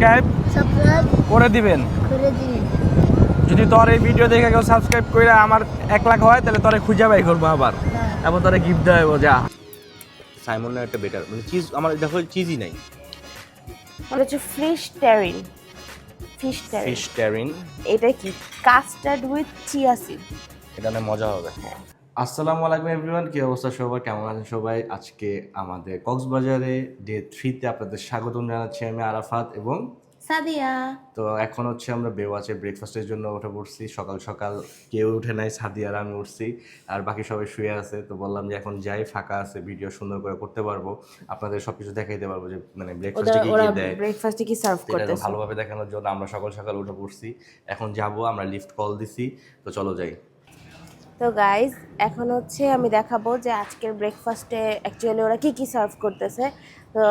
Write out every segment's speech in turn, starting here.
Subscribe করে দিবেন। যদি তোর এই ভিডিও দেখে কেউ সাবস্ক্রাইব করে আমার 1 লাখ হয় তাহলে তোরে খুঁজে বাই করবো আবার, এবং তোরে গিফট দেবো। যা সাইমনের একটা বেটার মানে চিজ, আমার দেখো চিজই নাই। এটা হচ্ছে ফিশ টেরিন। ফিশ টেরিন এটা কি কাস্টার্ড উইথ চিয়া সিড। এটা না মজা হবে। আসসালামু আলাইকুম এভরিওয়ান, কি অবস্থা সবার, কেমন আছেন সবাই? আজকে আমাদের কক্সবাজারে ডে 3-তে আপনাদের স্বাগতম জানাচ্ছি আমি আরাফাত এবং সাদিয়া। তো এখন হচ্ছে আমরা বেওয়াচে ব্রেকফাস্টের জন্য উঠে পড়ছি। সকাল সকাল কেউ উঠে নাই, সাদিয়া আর আমি উঠছি, আর বাকি সবাই শুয়ে আছে। তো বললাম যে এখন যাই, ফাঁকা আছে, ভিডিও সুন্দর করে করতে পারবো, আপনাদের সবকিছু দেখাইতে পারবো যে মানে ব্রেকফাস্টে কি কি দেয়, ব্রেকফাস্টে কি সার্ভ করতেছে ভালোভাবে দেখানোর জন্য আমরা সকাল সকাল উঠে পড়ছি। এখন যাব, আমরা লিফট কল দিছি, তো চলো যাই। তো গাইজ এখন হচ্ছে আমি দেখাবো যে আজকের ব্রেকফাস্টে অ্যাকচুয়ালি ওরা কি কি সার্ভ করতেছে। তো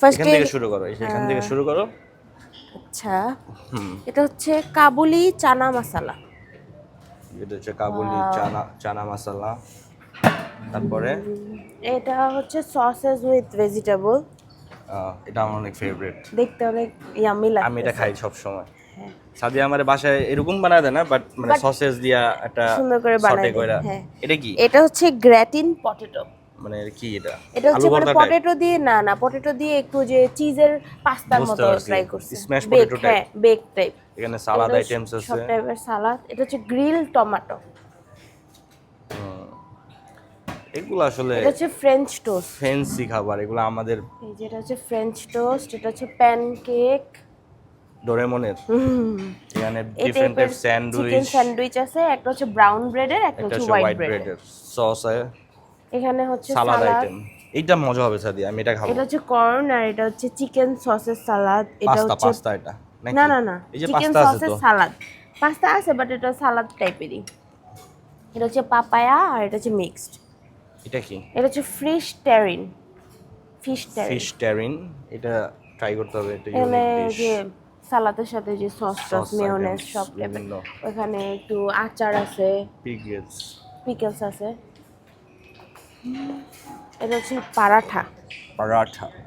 ফার্স্টে এখান থেকে শুরু করো, এখান থেকে শুরু করো। আচ্ছা, এটা হচ্ছে কাবুলি চানা মশলা। এটা হচ্ছে কাবুলি চানা মশলা। তারপরে এটা হচ্ছে সসেস উইথ ভেজিটেবল। এটা আমার অনেক ফেভারিট, দেখতে অনেক ইয়াম্মি লাগে। আমি এটা খাই সব সময়। সাদিয়া আমার বাসায় এরকম বানায় দেয় না, বাট মানে সসেস দিয়া একটা সুন্দর করে বানায় দেয়। হ্যাঁ। এটা কি? এটা হচ্ছে গ্র্যাটিন পটেটো। মানে কি এটা? এটা হচ্ছে মানে পটেটো দিয়ে না পটেটো দিয়ে একটু যে চিজের পাস্তার মতো ট্রাই করছে, স্ম্যাশ পটেটো টাইপ। হ্যাঁ, বেক টাইপ। এখানে সালাদ আইটেমস আছে, সব টাইপের সালাদ। এটা হচ্ছে গ্রিল টমেটো। এগুলো আসলে এটা হচ্ছে ফ্রেঞ্চ টোস্ট, ফ্যান্সি খাবার এগুলো আমাদের। এই যে এটা হচ্ছে ফ্রেঞ্চ টোস্ট। এটা হচ্ছে প্যানকেক ডোরেমনের। এখানে এই ডিফারেন্ট টাইপ চিকেন স্যান্ডউইচ আছে। একটা হচ্ছে ব্রাউন ব্রেডের, একটা হচ্ছে হোয়াইট ব্রেডের। সস আছে, এখানে হচ্ছে সালাদ সালাদ। আইটেম। এইটা মজা হবে সাদিয়া, আমি এটা খাবো। এটা হচ্ছে কর্ন, আর এটা হচ্ছে চিকেন সসের সালাদ। এটা হচ্ছে পাস্তা এটা নাকি? না এই যে চিকেন পাস্তা আছে সসের তো। সালাদ। পাস্তা আছে বাট এটা সালাদ টাইপেরই। এটা হচ্ছে পাপায়া, আর এটা হচ্ছে মিক্সড। এটা কি? এটা হচ্ছে ফিশ টেরিন। ফিশ টেরিন, এটা ট্রাই করতে হবে। এটা এখানে ইউনিক ডিশ। যে সালাদের সাথে যে সস মেয়োনেজ items, সব বিভিন্ন। ওখানে একটু আচার আছে, পিকলস আছে। এটা হচ্ছে পরাঠা।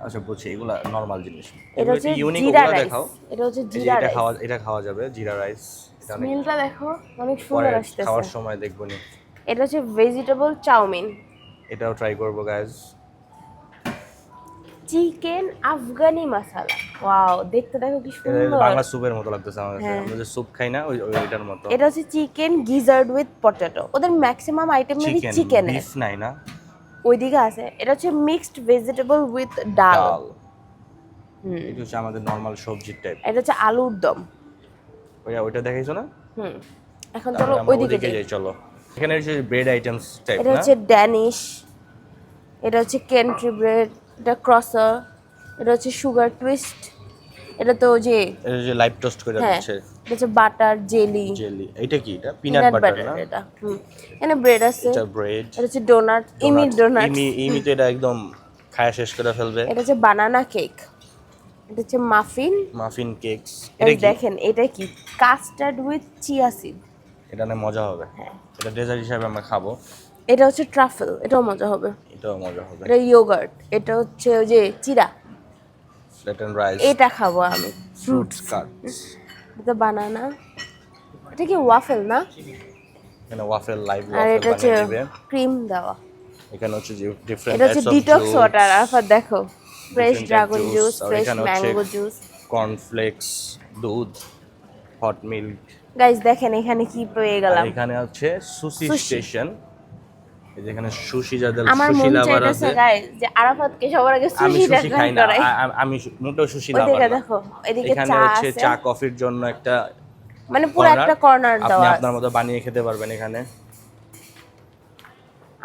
আচ্ছা বুঝছি, এগুলা নরমাল জিনিস। এটা হচ্ছে ইউনিক, জিরা ওগুলা রাইস। দেখাও। এটা হচ্ছে এই যে জিরা রাইস। এটা খাওয়া যাবে, জিরা রাইস। এটা অনেক স্মেলটা দেখো, অনেক পরে সুন্দর আসতেছে। খাওয়ার সময় দেখবো নি। এটা হচ্ছে ভেজিটেবল চাউমিন। এটাও ট্রাই করবো গাইস। চিকেন আফগানি মশলা। ওয়াও, দেখতে দেখো কি সুন্দর। বাংলা স্যুপের মতো লাগতেছে আমার কাছে। আমরা যে স্যুপ খাই না, ওইটার মতো। এটা হচ্ছে চিকেন গিজার্ড উইথ পটেটো। ওদের ম্যাক্সিমাম আইটেমেরই চিকেন বিফ নাই না, ওইদিকে আছে। এটা হচ্ছে মিক্সড ভেজিটেবল উইথ ডাল। এটা হচ্ছে আমাদের নরমাল সবজির টাইপ। এটা হচ্ছে আলুর দম। ওইটা দেখাইছো না? এখন চলো ওইদিকে যাই। চলো। এখানে হচ্ছে ব্রেড আইটেমস টাইপ এটা না? হচ্ছে ড্যানিশ। এটা হচ্ছে কেন্ট্রি ব্রেড। এটা ক্রসার। এটা হচ্ছে সুগার টুইস্ট। এটা তো যে এটা যে লাইভ টোস্ট করে দিচ্ছে। এটা হচ্ছে বাটার জেলি। এটা কি? এটা পিনাট বাটার না? এটা এখানে ব্রেড আছে। এটা ব্রেড। এটা হচ্ছে ডোনাট, ইমি ডোনাট। ইমি তো এটা একদম খায়া শেষ করে ফেলবে। এটা হচ্ছে বানানা কেক। এটা হচ্ছে মাফিন কেকস। এটা দেখেন, এটা কি কাস্টার্ড উইথ চিয়া সিড। এটা না মজা হবে। এটা ডেজার্ট হিসেবে আমরা খাবো। এটা হচ্ছে ট্রাফেল, এটাও মজা হবে। এটাও মজা হবে। এটা ইয়োগার্ট। এটা হচ্ছে ওই যে চিরা। Flatten rice. এটা খাবো আমি। Fruits Katz. এটা বানানা। এটা কি ওয়াফেল না? এখানে ওয়াফেল লাইভ আর ওয়াফেল এটা হচ্ছে বানিয়ে দিবে। ক্রিম দেওয়া। এখানে হচ্ছে যে ডিফারেন্ট এটা হচ্ছে টাইপস অফ ডিটক্স ওয়াটার। আর দেখো fresh different type dragon juice, juice, আর ফ্রেশ এখানে হচ্ছে ম্যাঙ্গো জুস, কর্নফ্লেক্স, দুধ, হট মিল্ক। গাইস দেখেন এখানে কি পেয়ে গেলাম। এখানে হচ্ছে সুশি স্টেশন। এই যে এখানে সুশি যাদের আমার সুশি মন লাভার চাইতেছে আছে। গাইস যে আরাফাতকে সবার আগে আমি সুশি সুশি খাই না, করাই। আমি মোটেও সুশি ওইদিকে লাভার না। দেখো, এদিকে এখানে চা হচ্ছে আছে, চা কফির জন্য একটা মানে পুরো একটা কর্নার আপনি দেওয়া আপনার আছে। মতো বানিয়ে খেতে পারবেন এখানে।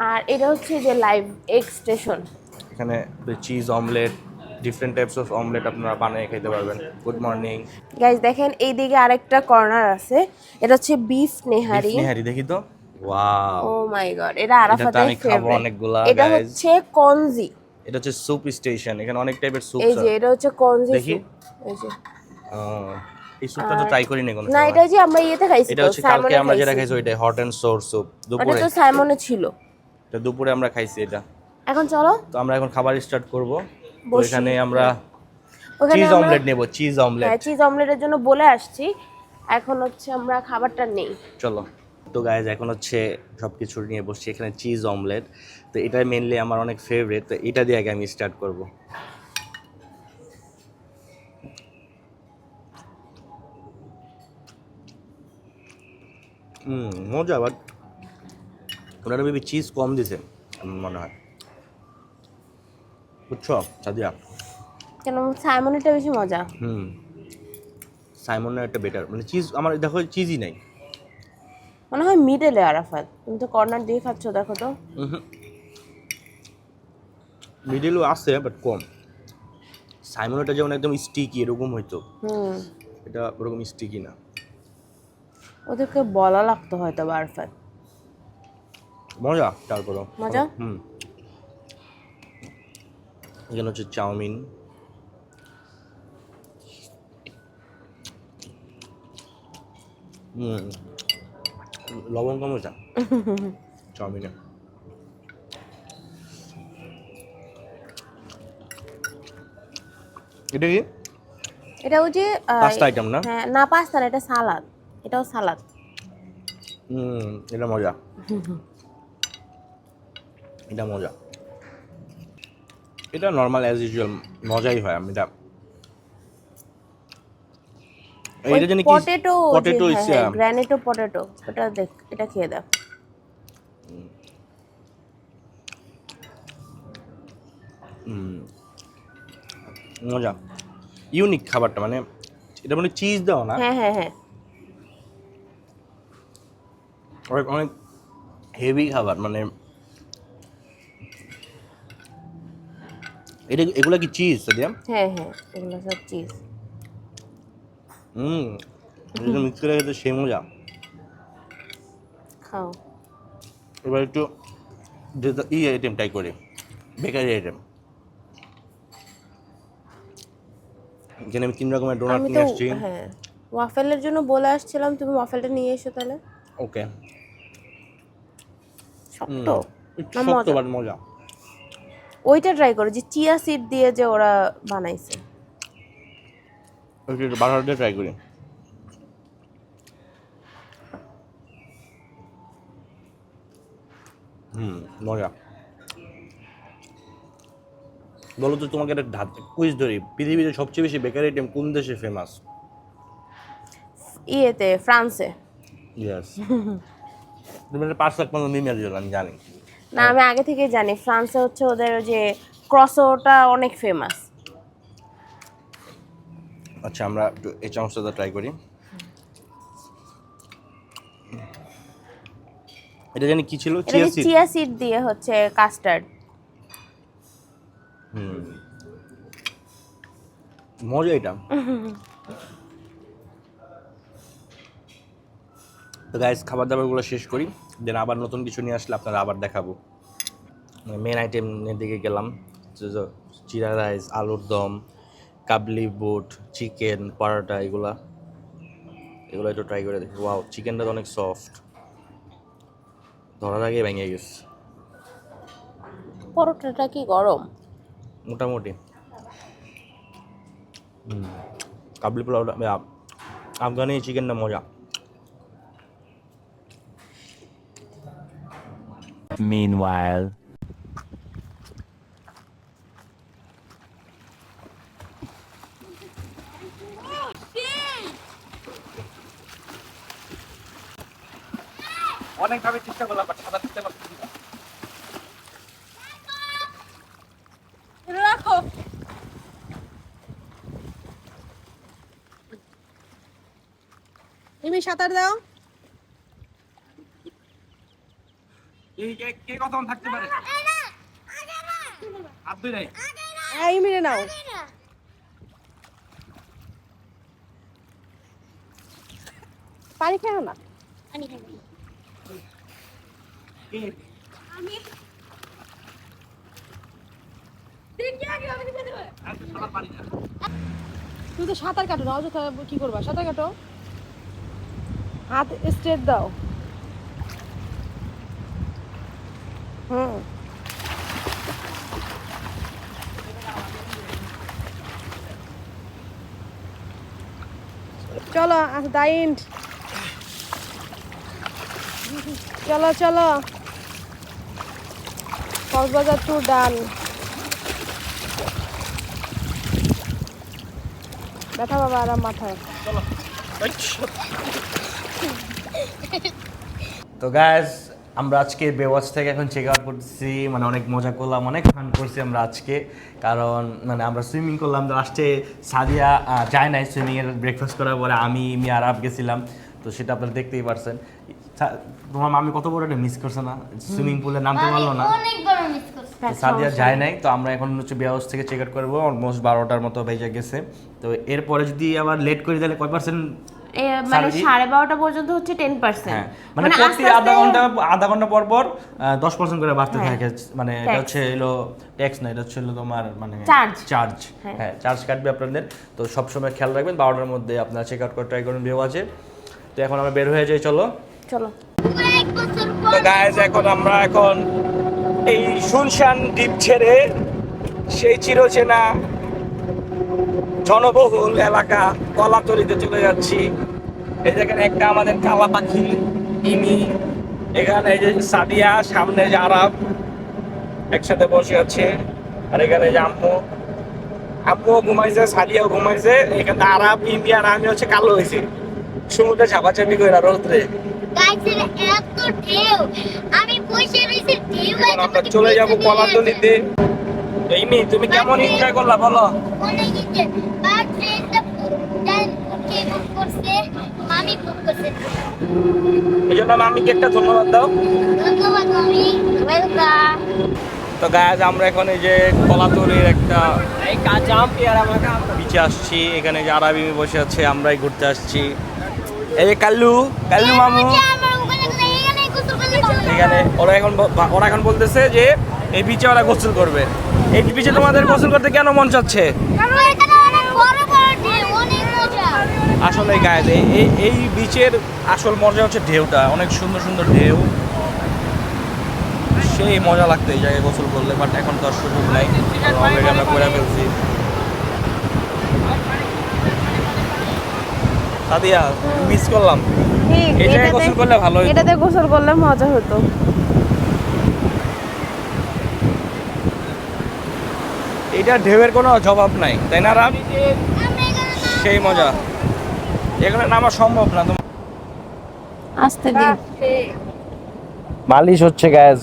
আর এটা হচ্ছে যে লাইভ এগ স্টেশন। এখানে cheese omelette, different types of omelette আপনারা বানিয়ে খেতে পারবেন। গুড মর্নিং গাইস দেখেন এইদিকে আরেকটা কর্নার আছে। এটা হচ্ছে বিফ নেহারি। নেহারি দেখি তো। ওয়াও, ও মাই গড, এটা আরাফাতের আমি খাবো ফেভারিট। অনেকগুলা এটা গাইস। হচ্ছে কনজি। এটা হচ্ছে স্যুপ স্টেশন, এখানে অনেক টাইপের স্যুপ এই আছে। যে এটা হচ্ছে কনজি দেখি। স্যুপ। এই যে এই স্যুপটা তো ট্রাই করিনি কোনো না, সময়। এটা যে আমরা ইয়েতে খাইছি, এটা তো হচ্ছে কালকে আমরা যেটা খাইছি। খাইছি ওইটা হট এন্ড সোর স্যুপ ওটা দুপুরে। তো সাইমনে ছিল। এটা দুপুরে আমরা খাইছি এটা। এখন চলো তো আমরা এখন খাবার স্টার্ট করব। তো বসি। এখানে আমরা ওখানে চিজ আমরা অমলেট নেব, চিজ অমলেট। হ্যাঁ চিজ অমলেটের জন্য বলে আসছি, এখন হচ্ছে আমরা খাবারটা নেই। চলো। তো গাইজ এখন হচ্ছে সব কিছু নিয়ে বসছি, এখানে চিজ অমলেট, তো এটা মেনলি আমার অনেক ফেভারিট, তো এটা দিয়ে আগে আমি স্টার্ট করব। মজা, বাট ওনারা বেবি চিজ কম দিছে আমার মনে হয়, বুঝছো সাদিয়া? কেন সাইমনেরটা বেশি মজা। সাইমনের একটা বেটার, মানে চিজ আমার দেখো চিজই নাই। মনে হয় মিডলে আরাফাত, তুমি তো কর্নার দিয়ে খাচ্ছ, দেখো তো। মিডিলও আছে বাট কম। সাইমনেরটা যেমন একদম স্টিকি এরকম হইতো, এটা ওরকম স্টিকি না। ওদেরকে বলা লাগতো হয়তো আরাফাত। মজা, তারপরও মজা। এখানে হচ্ছে চাউমিন, লবণ কম হয়েছে চাউমিনে। এটা কি? এটা ওই যে পাস্তা আইটেম না? হ্যাঁ না, পাস্তা না, এটা সালাদ, এটাও সালাদ। এটা মজা, এটা মজা, এটা নর্মাল অ্যাজ ইউজুয়াল মজাই হয়। আমি এটা এইটা জানি কি পটেটো, পটেটো ইসে গ্রানেটো পটেটো, এটা দেখ, এটা খেয়ে দাও। মজা, ইউনিক খাবারটা, মানে এটা মানে চিজ দাও না, হ্যাঁ হ্যাঁ হ্যাঁ অনেক অনেক হেভি খাবার, মানে এটা এগুলা কি চিজ সাদিয়া? হ্যাঁ হ্যাঁ, এগুলো সব চিজ। এটা মিক্স করে খেতে সেই মজা। খাও। এবার একটু ই আইটেম ট্রাই করি, বেকারি আইটেম। এখানে আমি 3 রকমের ডোনাট আমি নিয়ে তো আসছি। হ্যাঁ ওয়াফেলের জন্য বলে আসছিলাম, তুমি ওয়াফেলটা নিয়ে এসো তাহলে। ওকে। শক্ত একটু না শক্ত মজা? বাট মজা। ওইটা ট্রাই করো, যে চিয়া সিড দিয়ে যে ওরা বানাইছে। একটু বাটার দিয়ে ট্রাই করি। মজা। বলো তো, তোমাকে একটা কুইজ ধরি, পৃথিবীতে সবচেয়ে বেশি বেকারি আইটেম কোন দেশে ফেমাস? ইয়েতে, ফ্রান্সে। ইয়েস। তুমি 5 লাখ পর্যন্ত মিমিয়া দিও, আমি জানি। না আমি আগে থেকে জানি, ফ্রান্সে হচ্ছে ওদের ওই যে ক্রসোটা অনেক ফেমাস। আচ্ছা, আমরা একটু এই চামচটা ট্রাই করি। এটা জানি কি ছিল, এটা চিয়া যে সিড। চিয়া সিড দিয়ে হচ্ছে কাস্টার্ড। মজা এটা। তো গাইস, খাবার দাবারগুলো শেষ করি, দেন আবার নতুন কিছু নিয়ে আসলে আপনারা আবার দেখাবো। মেন আইটেমের দিকে গেলাম, জিরা রাইস, আলুর দম, কাবলি বুট, চিকেন, পরোটা, এগুলো একটু ট্রাই করে দেখি। ওয়াও, চিকেনটা তো অনেক সফট, ধরার আগে ভেঙে গেছে। পরোটাটা কি গরম? মোটামুটি। কাবলি পোলাওটা, আফগানি চিকেনটা মজা। Meanwhile. অনেকভাবে চেষ্টা করলাম, বাট সাদা দিতে পারছি না। রাখো। তুমি সাঁতার দাও। কে কতক্ষণ থাকতে পারে? হাত ধুই নাই। এই মেরে নাও। পানি খাও না। তুমি তো সাঁতার কাটো না, অযথা কি করবা? সাঁতার কাটো, হাত স্ট্রেট দাও। চলো দা এন্ড চলো চলো কক্সবাজার ট্যুর ডান ব্যথা বাবা আরাম মাথায় তো গাইস আমরা আজকে বেওয়াচ থেকে এখন চেক আউট করতেছি, মানে অনেক মজা করলাম, অনেক ফান করছি আমরা আজকে। কারণ মানে আমরা সুইমিং করলাম, লাস্টে সাদিয়া যায় নাই সুইমিংয়ের, ব্রেকফাস্ট করার পরে আমি আরাব গেছিলাম, তো সেটা আপনারা দেখতেই পারছেন। তোমার মামি কত বড় একটা মিস করছে না, সুইমিং পুলে নামতে পারলো না, তো সাদিয়া যায় নাই। তো আমরা এখন হচ্ছে বেওয়াচ থেকে চেক আউট করবো, অলমোস্ট 12টার মতো বেজে গেছে। তো এরপরে যদি আবার লেট করে দিলে কয় পার্সেন্ট? মানে 12:30 পর্যন্ত হচ্ছে 10%, মানে প্রতি আধা ঘন্টা পর পর 10% করে বাড়তে থাকে। মানে এটা হচ্ছে হলো ট্যাক্স না, এটা হচ্ছে হলো তোমার মানে চার্জ। হ্যাঁ, চার্জ কাটবে আপনাদের। তো সবসময় খেয়াল রাখবেন, 12টার মধ্যে আপনারা চেক আউট করে ট্রাই করুন বেওয়াচে। তো এখন আমরা বের হয়ে যাই, চলো। চলো তো গাইস আমরা এখন এই শুনশান দ্বীপ ছেড়ে সেই চিরচেনা জনবহুল এলাকা কলাতলিতে চলে যাচ্ছি। এই দেখেন একটা আমাদের কালা পাখি ইমি, এখানে এই যে সাদিয়া, সামনে যে আরাব একসাথে বসে আছে, আর এখানে যে আম্মু ঘুমাইছে, সাদিয়াও ঘুমাইছে। এখানে আরাব, ইমি আর আমি হচ্ছে কালো হয়েছি সমুদ্রে ঝাপাঝাপি করে রোদ্রে। আমরা চলে যাবো কলাতলিতে। ইমি তুমি কেমন এনজয় করলা বলো? এই জন্য মামিকে একটা ধন্যবাদ দাও। তো গাইজ আমরা এখন এই যে কলাতলির একটা বিচে আসছি, এখানে যে আরবি বসে আছে, আমরাই ঘুরতে আসছি। এই যে কাল্লু মামু, এখানে ওরা এখন বলতেছে যে এই বিচে ওরা গোসল করবে। এই বিচে তোমাদের গোসল করতে কেন মন চাচ্ছে? আসলে গায়ে এই বিচের আসল মজা হচ্ছে ঢেউটা, অনেক সুন্দর সুন্দর ঢেউ, সেই মজা লাগতো এই জায়গায় গোসল করলে। বাট এখন তো আর সুযোগ নাই, অলরেডি আমরা করে ফেলছি। সাদিয়া মিস করলাম, এই জায়গায় গোসল করলে ভালো হতো। এটাতে গোসল করলে মজা হতো। এটা ঢেউয়ের কোনো জবাব নাই, তাই না রাম? সেই মজা এখানে নামা সম্ভব না। আস্তে দিন মালিশ হচ্ছে গ্যাস,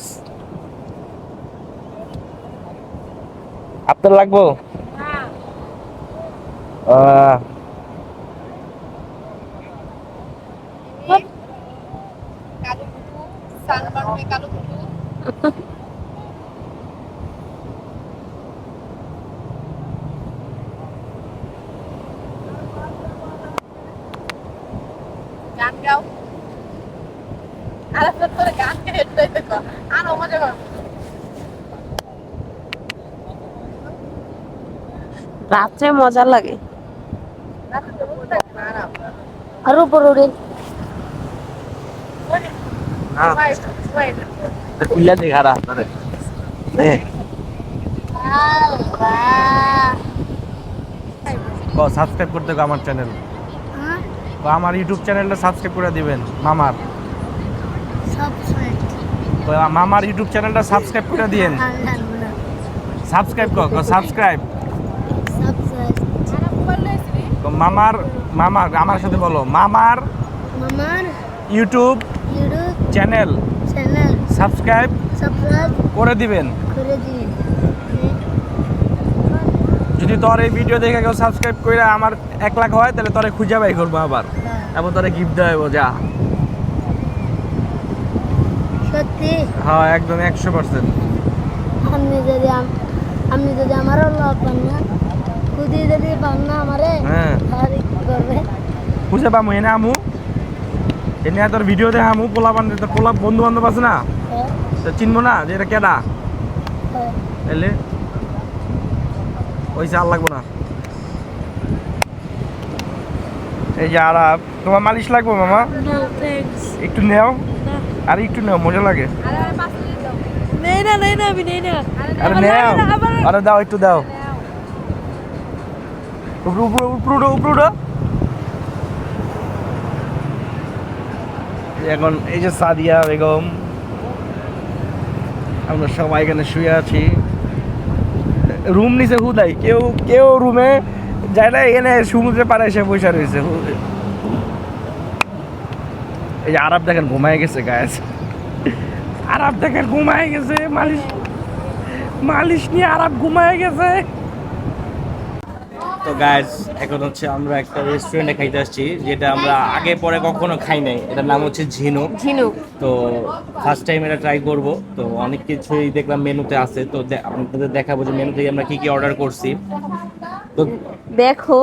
আপনার লাগবো? গান গাও আর তোর গান গেয়ে দেখো আর মজা করো। রাত্রে মজা লাগে, আর উপরে উড়ে সাবস্ক্রাইব করতে হবে আমার চ্যানেল, আমার ইউটিউব চ্যানেলটা সাবস্ক্রাইব করে দিবেন। মামার ইউটিউব চ্যানেলটা সাবস্ক্রাইব করে দিয়েন। সাবস্ক্রাইব সাবস্ক্রাইব মামার আমার সাথে বলো, মামার ইউটিউব চ্যানেল সাবস্ক্রাইব করে দিবেন। যদি তোর এই ভিডিও দেখে কেউ সাবস্ক্রাইব করে আমার 1 লাখ হয়, তাহলে তোরে খুঁজে বাই করবো আবার, এবং তোরে গিফট দেবো। যা সত্যি? হ্যাঁ একদম 100%। আপনি যদি আমারও লাভ পান না, খুদি যদি পান না আমারে, হ্যাঁ তাহলে কি করবে? খুঁজে পাবো এনে আমু, এনে তোর ভিডিও দেখে আমু, পোলা বন্ধু বান্ধব আছে না, হ্যাঁ, তো চিনবো না যে এটা কেডা, হ্যাঁ। এলে ওই চাল লাগবো না। এই যে আর তোমার মালিশ লাগবো মামা? একটু নেও, আর একটু নেও, মজা লাগে। নেই না আমি নেই না। আরে নেও, আরে দাও, একটু দাও। উপরে এখন এই যে সাদিয়া বেগম, আমরা সবাই এখানে শুয়ে আছি। রুম নিচে হুদাই, কেউ কেউ রুমে যায় না, এখানে সমুদ্রে পাড়ে এসে বসে রয়েছে। এই যে আরব দেখেন ঘুমায় গেছে গায়ে, আরব দেখেন ঘুমায় গেছে, মালিশ নিয়ে আরব ঘুমায় গেছে। তো গাইস এখন হচ্ছে আমরা একটা রেস্টুরেন্টে খাইতে আসছি, যেটা আমরা আগে পরে কখনো খাই নাই। এটার নাম হচ্ছে ঝিনুক। ঝিনুক। তো ফার্স্ট টাইম এটা ট্রাই করব। তো অনেক কিছুই দেখলাম মেনুতে আছে, তো আপনাদের দেখাবো যে মেনুতে আমরা কি কি অর্ডার করছি। তো দেখো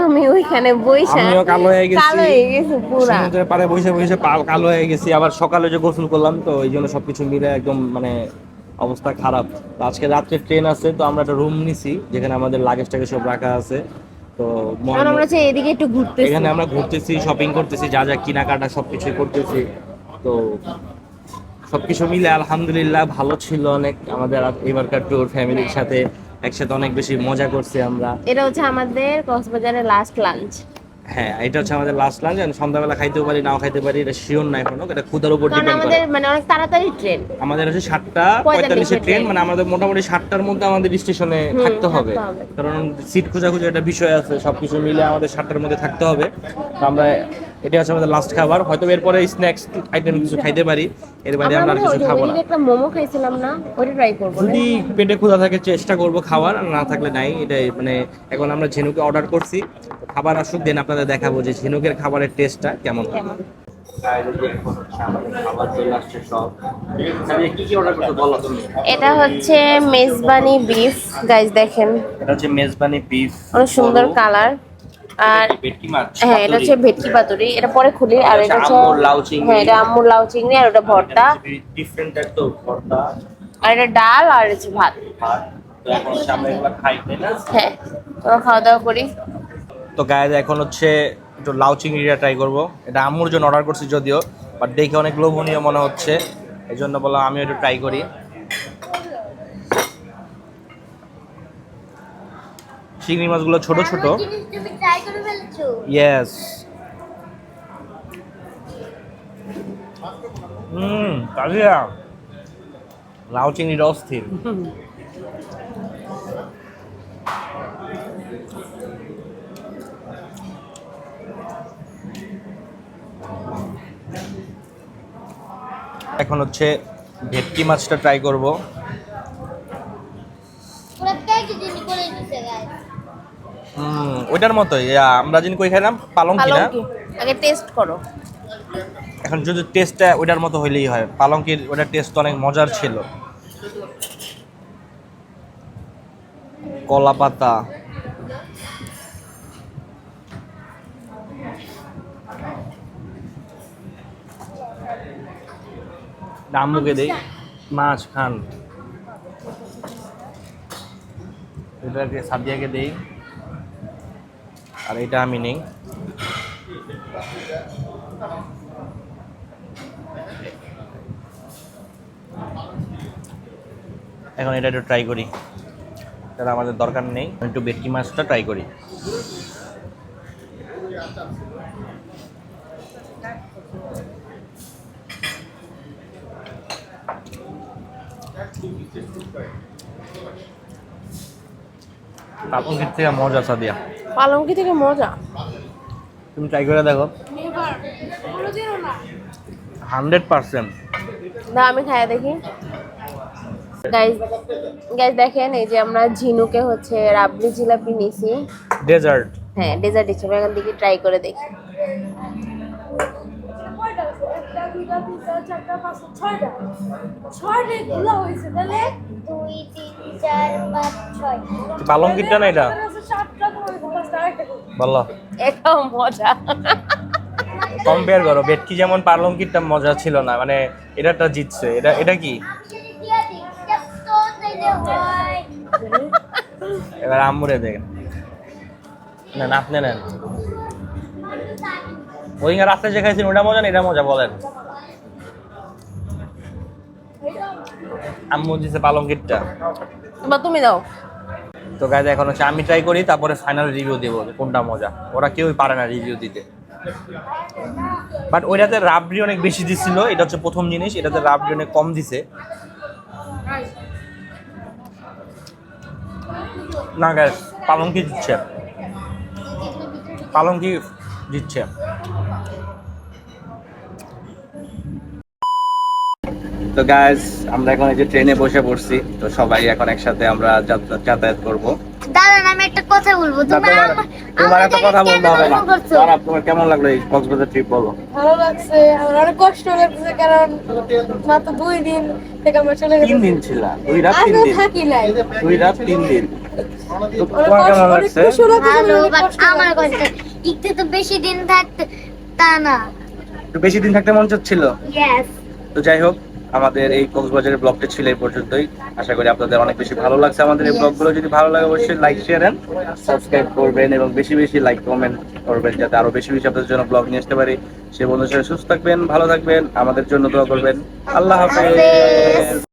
আমি ওইখানে বইসা আমিও কালো হয়ে গেছি, কালো হয়ে গেছি পুরা। সমুদ্রের পাড়ে বসে বসে কালো হয়ে গেছি। আবার সকালে যে গোসল করলাম, তো এই জন্য সবকিছু মিলে একদম মানে অবস্থা খারাপ। তো আজকে রাত্রে ট্রেন আছে, তো আমরা একটা রুম নিছি যেখানে আমাদের লাগেজ টাগেজ সব রাখা আছে। তো এখন আমরা হচ্ছে এদিকে একটু ঘুরতেছি। এখানে আমরা ঘুরতেছি, শপিং করতেছি, যা যা কেনাকাটা সবকিছুই করতেছি। তো সবকিছু মিলে আলহামদুলিল্লাহ ভালো ছিল অনেক। আমাদের এবারকার ট্যুর ফ্যামিলির সাথে একসাথে অনেক বেশি মজা করছি আমরা। এটা হচ্ছে আমাদের কক্সবাজারের লাস্ট লাঞ্চ। হ্যাঁ, এটা হচ্ছে আমাদের লাস্ট লাঞ্চ। সন্ধ্যাবেলা খাইতেও পারি, নাও খাইতে পারি, এটা শিওর নাই কোনো, এটা ক্ষুধার উপর কারণ ডিপেন্ড করে। আমাদের মানে অনেক তাড়াতাড়ি ট্রেন। আমাদের হচ্ছে 7:45 ট্রেন, মানে আমাদের মোটামুটি 7টার মধ্যে আমাদের স্টেশনে থাকতে হবে, কারণ সিট খোঁজাখুঁজি একটা বিষয় আছে। সবকিছু মিলে আমাদের 7টার মধ্যে থাকতে হবে। তো আমরা এটা হচ্ছে আমাদের লাস্ট খাবার, হয়তো এরপরে স্ন্যাক্স আইটেম কিছু খাইতে পারি, এর বাইরে আমরা আর কিছু খাবো না। একটা মোমো খাইছিলাম না, ওটা ট্রাই করব। যদি পেটে ক্ষুধা থাকে চেষ্টা করব খাওয়ার, আর না থাকলে নাই। এটাই মানে এখন আমরা ঝিনুকে অর্ডার করছি, খাবার আসুক দেন আপনাদের দেখাবো যে ঝিনুকের খাবারের টেস্টটা কেমন। এটা হচ্ছে মেজবানি বিফ গাইস, দেখেন এটা হচ্ছে মেজবানি বিফ, অনেক সুন্দর কালার। আর ভেটকি মাছ, হ্যাঁ এটা হচ্ছে ভেটকি পাতুরি, এটা পরে খুলি। আর এটা হচ্ছে আম্মুর লাউ চিংড়ি। হ্যাঁ এটা আম্মুর লাউ চিংড়ি, আর ওটা ভর্তা, ডিফারেন্ট একটা ভর্তা, আর এটা ডাল, আর হচ্ছে ভাত। তো এখন সামনে এগুলো খাই, তাই না? হ্যাঁ তোমরা খাওয়া দাওয়া করি। তো গায়ে এখন হচ্ছে একটু লাউ চিংড়িটা ট্রাই করব। এটা আম্মুর জন্য অর্ডার করছি যদিও, বাট দেখে অনেক লোভনীয় মনে হচ্ছে, এই জন্য বললাম আমিও একটু ট্রাই করি। চিংড়ি মাছগুলো ছোট ছোট। তুমি ট্রাই করে ফেলেছো? ইয়েস। কাজিয়া লাউ চিংড়িটা অস্থির। এখন হচ্ছে ভেটকি মাছটা ট্রাই করব। পুরো প্যাকেজ দিন করে দিছে গাইস। ওইটার মতোই আমরা যিনি কই খাইলাম পালঙ্কি না, পালঙ্কি আগে টেস্ট করো। এখন যদি টেস্টটা ওইটার মতো হইলেই হয়। পালঙ্কির ওটার টেস্ট অনেক মজার ছিল। কলা পাতা, আম্মুকে দেই, মাছ খান, এটাকে সাদিয়াকে দেই, আর এটা আমি নেই। এখন এটা একটু ট্রাই করি, এটা আমাদের দরকার নেই। একটু ভেটকি মাছটা ট্রাই করি। পালঙ্কির থেকে মজা সাদিয়া, পালঙ্কি থেকে মজা। তুমি ট্রাই করে দেখো। 100%। না আমি খাইয়া দেখি। গাইস গাইস দেখেন, এই যে আমরা ঝিনুকে হচ্ছে রাবড়ি জিলাপি নিছি, ডেজার্ট। হ্যাঁ ডেজার্ট হিসেবে। এখন দেখি ট্রাই করে দেখি। দুই তিন চার পাঁচ ছয়। পালঙ্কিরটা না এটা বলো, এটাও মজা। কম্পেয়ার করো, ভেটকি যেমন পালঙ্কিরটা মজা ছিল না, মানে এটাটা জিতছে। এটা এটা কি এবার আম্মুরে দেখেন, নেন আপনি নেন। ওই রাত্রে যে খাইছেন ওটা মজা না এটা মজা? বলেন। আম্মু দিছে পালঙ্কিরটা, বা তুমি দাও। তো গাইজ এখন হচ্ছে আমি ট্রাই করি, তারপরে ফাইনাল রিভিউ দেবো যে কোনটা মজা। ওরা কেউই পারে না রিভিউ দিতে। বাট ওইটাতে রাবড়ি অনেক বেশি দিছিল, এটা হচ্ছে প্রথম জিনিস। এটাতে রাবড়ি অনেক কম দিছে। না গ্যাস, পালঙ্কি দিচ্ছে, পালঙ্কি দিচ্ছে। তো গাইস আমরা এখন এই যে ট্রেনে বসে পড়ছি, তো সবাই এখন একসাথে আমরা যাতায়াত করব। দাঁড়ান আমি একটা কথা বলবো। তোমার এত কথা বলতে হবে না। দাঁড়াও, তোমার কেমন লাগলো এই কক্সবাজার ট্রিপ বলো? ভালো লাগছে, আমার অনেক কষ্ট লাগছে কারণ মাত্র 2 দিন থেকে আমরা চলে গেছি। 3 দিন ছিল, 2 রাত 3 আজও দিন। থাকি নাই। 2 রাত 3 দিন। তো তোমার কেমন লাগছে? ভালো, বাট আমার কথা একটু তো বেশি দিন থাকতে তা না। একটু বেশি দিন থাকতে মন চাচ্ছিল। ইয়েস। তো যাই হোক, আমাদের এই কক্সবাজারের ব্লগটা ছিল এই পর্যন্তই। আশা করি আপনাদের অনেক বেশি ভালো লাগছে আমাদের এই ব্লগগুলো। যদি ভালো লাগে অবশ্যই লাইক, শেয়ার এন্ড সাবস্ক্রাইব করবেন এবং বেশি বেশি লাইক কমেন্ট করবেন, যাতে আরো বেশি বেশি আপনাদের জন্য ব্লগ নিয়ে আসতে পারি। সে বন্ধুদের সাথে সুস্থ থাকবেন, ভালো থাকবেন, আমাদের জন্য দোয়া করবেন। আল্লাহ হাফেজ।